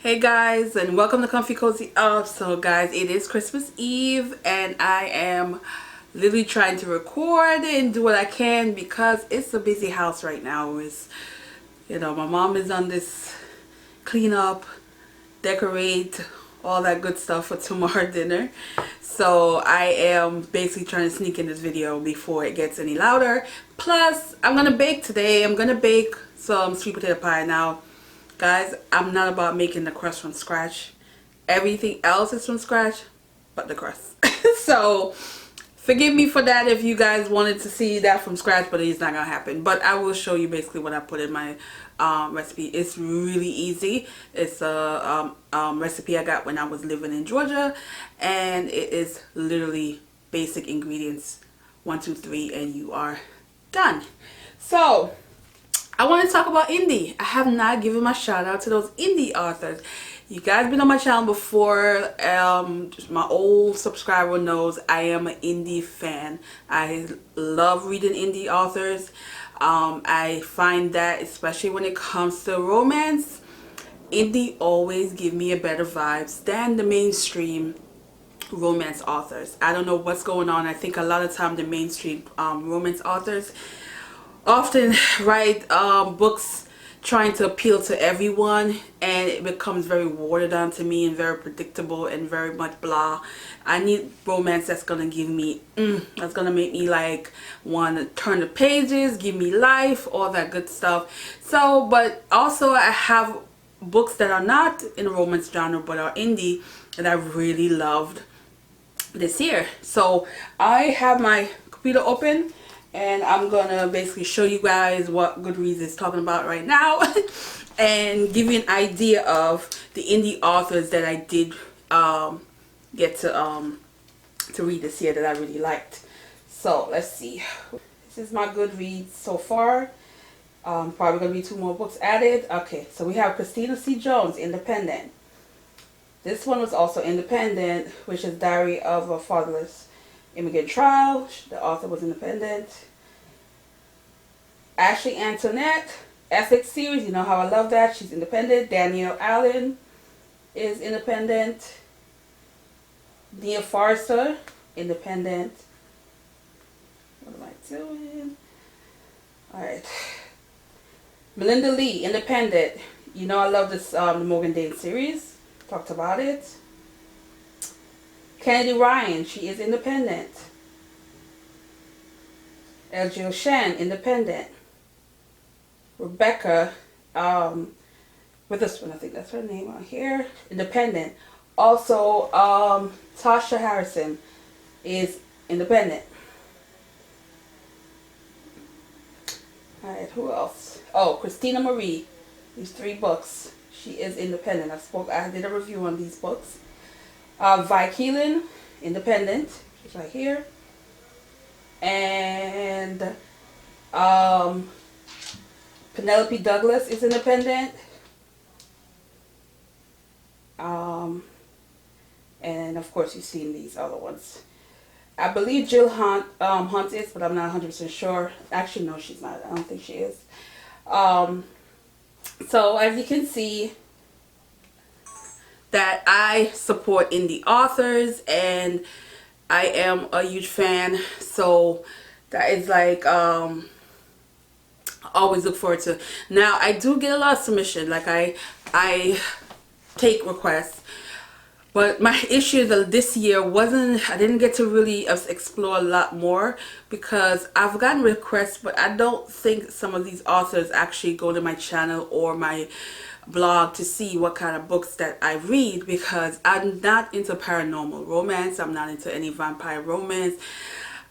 Hey guys, and welcome to Comfy Cozy Up. So guys, it is Christmas Eve and I am literally trying to record and do what I can because it's a busy house right now. My mom is on this clean up, decorate, all that good stuff for tomorrow dinner. So I am basically trying to sneak in this video before it gets any louder. Plus, I'm gonna bake today. I'm gonna bake some sweet potato pie. Now guys, I'm not about making the crust from scratch. Everything else is from scratch but the crust. So forgive me for that if you guys wanted to see that from scratch, but it's not gonna happen. But I will show you basically what I put in my recipe. It's really easy. It's a recipe I got when I was living in Georgia, and it is literally basic ingredients, 1 2 3, and you are done. So I want to talk about indie. I have not given my shout out to those indie authors. You guys been on my channel before. My old subscriber knows I am an indie fan. I love reading indie authors. I find that especially when it comes to romance, indie always give me a better vibes than the mainstream romance authors. I don't know what's going on. I think a lot of time the mainstream romance authors often write books trying to appeal to everyone, and it becomes very watered down to me and very predictable and very much blah. I need romance that's gonna give me that's gonna make me like want to turn the pages, give me life, all that good stuff. So but also I have books that are not in the romance genre but are indie that I really loved this year. So I have my computer open and I'm gonna basically show you guys what Goodreads is talking about right now and give you an idea of the indie authors that I did get to read this year that I really liked. So let's see. This is my Goodreads so far. Probably gonna be 2 more books added. Okay, so we have Christina C. Jones, independent. This one was also independent, which is Diary of a Fatherless Immigrant Trial. The author was independent. Ashley Antoinette, Ethics series. You know how I love that. She's independent. Danielle Allen is independent. Nia Forrester, independent. What am I doing? Alright. Melinda Lee, independent. You know I love this the Morgan Dane series. Talked about it. Kennedy Ryan, she is independent. Jill Shan, independent. Rebecca Witherspoon, I think that's her name on here, independent. Also Tasha Harrison is independent. Alright, who else? Oh, Christina Marie. These 3 books. She is independent. I did a review on these books. Vi Keelan, independent. She's right here. And Penelope Douglas is independent. And of course you've seen these other ones. I believe Jill Hunt is, but I'm not 100% sure. Actually, no, she's not. I don't think she is. So as you can see, that I support indie authors and I am a huge fan. So that is like I always look forward to. Now I do get a lot of submission. Like I take requests. But my issue is that this year I didn't get to really explore a lot more because I've gotten requests, but I don't think some of these authors actually go to my channel or my blog to see what kind of books that I read, because I'm not into paranormal romance. I'm not into any vampire romance.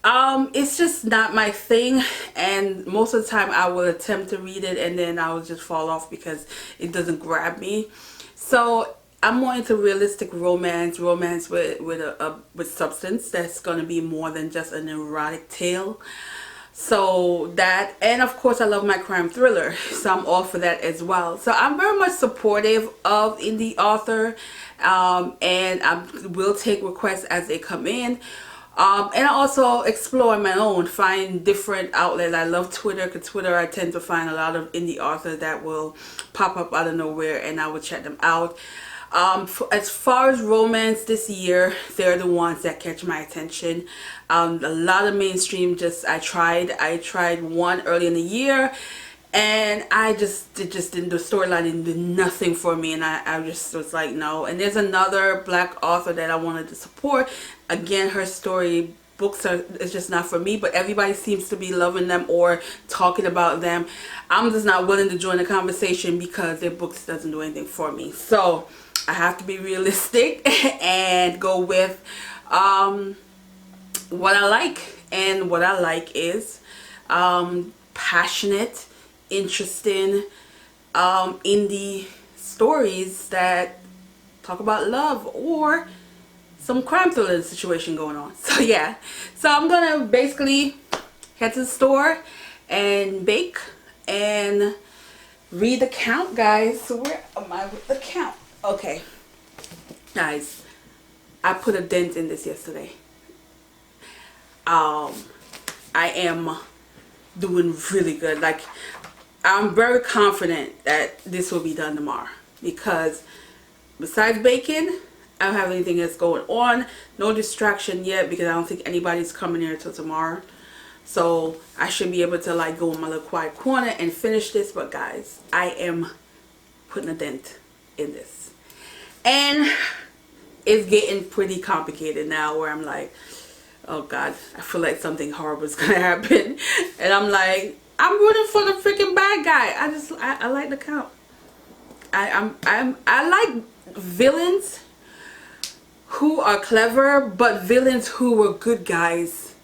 It's just not my thing, and most of the time I will attempt to read it and then I will just fall off because it doesn't grab me. So I'm more into realistic romance with substance that's going to be more than just an erotic tale. So that, and of course I love my crime thriller, so I'm all for that as well. So I'm very much supportive of indie author, and I will take requests as they come in. And I also explore my own, find different outlets. I love Twitter, because Twitter I tend to find a lot of indie authors that will pop up out of nowhere, and I will check them out. As far as romance this year, they're the ones that catch my attention. A lot of mainstream, I tried one early in the year, and it just didn't, the storyline did nothing for me, and I just was like, no. And there's another black author that I wanted to support. Again, her story books it's just not for me, but everybody seems to be loving them or talking about them. I'm just not willing to join the conversation because their books doesn't do anything for me. So I have to be realistic and go with what I like. And what I like is passionate, interesting indie stories that talk about love or some crime thriller situation going on. So yeah, so I'm gonna basically head to the store and bake and read the count, guys. So where am I with the count? Okay, guys, I put a dent in this yesterday. I am doing really good. Like, I'm very confident that this will be done tomorrow, because besides baking, I don't have anything else going on. No distraction yet, because I don't think anybody's coming here till tomorrow. So I should be able to like go in my little quiet corner and finish this. But guys, I am putting a dent in this, and it's getting pretty complicated now, where I'm like, oh God, I feel like something horrible is gonna happen. And I'm like, I'm rooting for the freaking bad guy. I like the count. I like villains who are clever, but villains who were good guys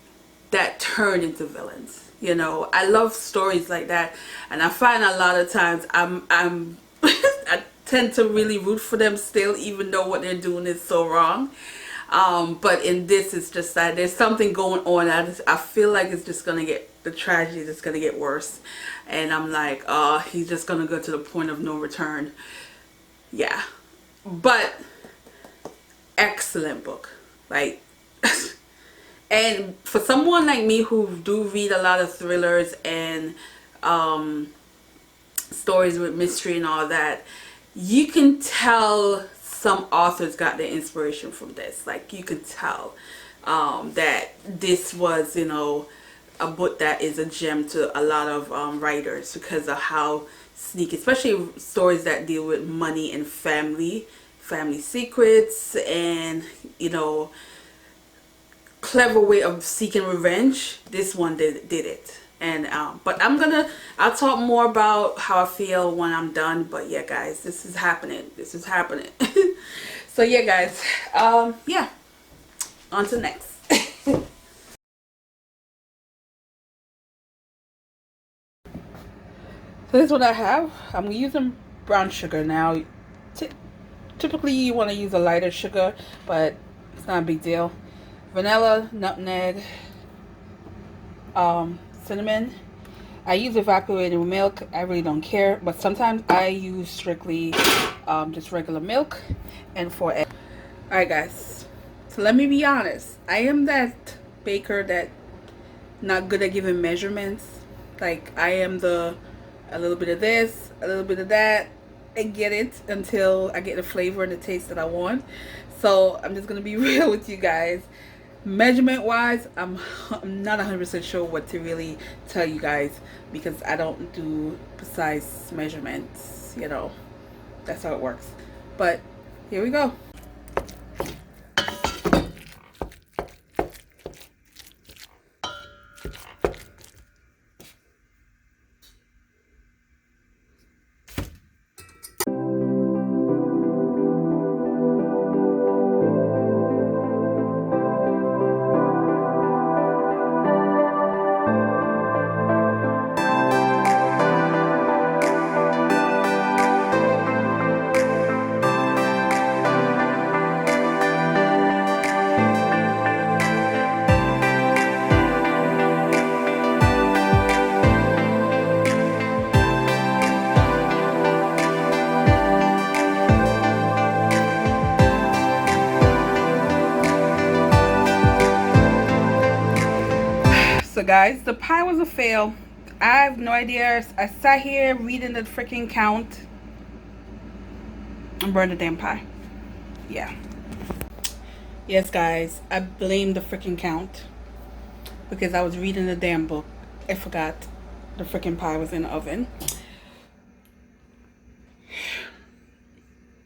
that turn into villains. You know, I love stories like that, and I find a lot of times I'm I tend to really root for them still, even though what they're doing is so wrong. But in this, it's just that there's something going on. I feel like it's just gonna get, the tragedy is gonna get worse, and I'm like, oh, he's just gonna go to the point of no return. Yeah, but excellent book, like. And for someone like me who do read a lot of thrillers and stories with mystery and all that, you can tell some authors got their inspiration from this. Like, you can tell that this was, you know, a book that is a gem to a lot of writers, because of how sneaky, especially stories that deal with money and family secrets, and, you know, clever way of seeking revenge. This one did it. And but I'll talk more about how I feel when I'm done. But yeah, guys, this is happening. So yeah, guys, yeah, on to next. So this is what I have. I'm using brown sugar now. Typically you want to use a lighter sugar, but it's not a big deal. Vanilla, nutmeg, cinnamon. I use evaporated milk. I really don't care, but sometimes I use strictly just regular milk. And for egg. Alright guys, so let me be honest. I am that baker that not good at giving measurements. Like, I am a little bit of this, a little bit of that, and get it until I get the flavor and the taste that I want. So I'm just gonna be real with you guys. Measurement wise, I'm not 100% sure what to really tell you guys, because I don't do precise measurements, you know. That's how it works. But here we go. guys, the pie was a fail. I have no idea. I sat here reading the freaking count and burned the damn pie. Yeah. Yes, guys, I blame the freaking count because I was reading the damn book. I forgot the freaking pie was in the oven.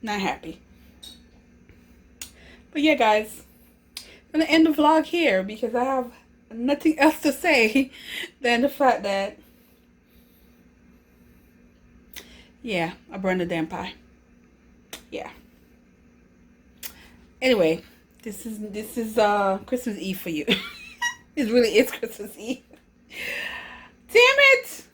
Not happy. But yeah, guys, I'm gonna end the vlog here because I have nothing else to say than the fact that, yeah, I burned the damn pie. Yeah. Anyway, this is Christmas Eve for you. It really is Christmas Eve. Damn it!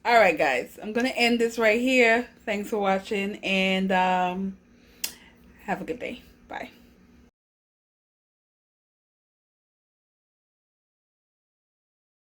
Alright, guys, I'm gonna end this right here. Thanks for watching, and have a good day. Bye.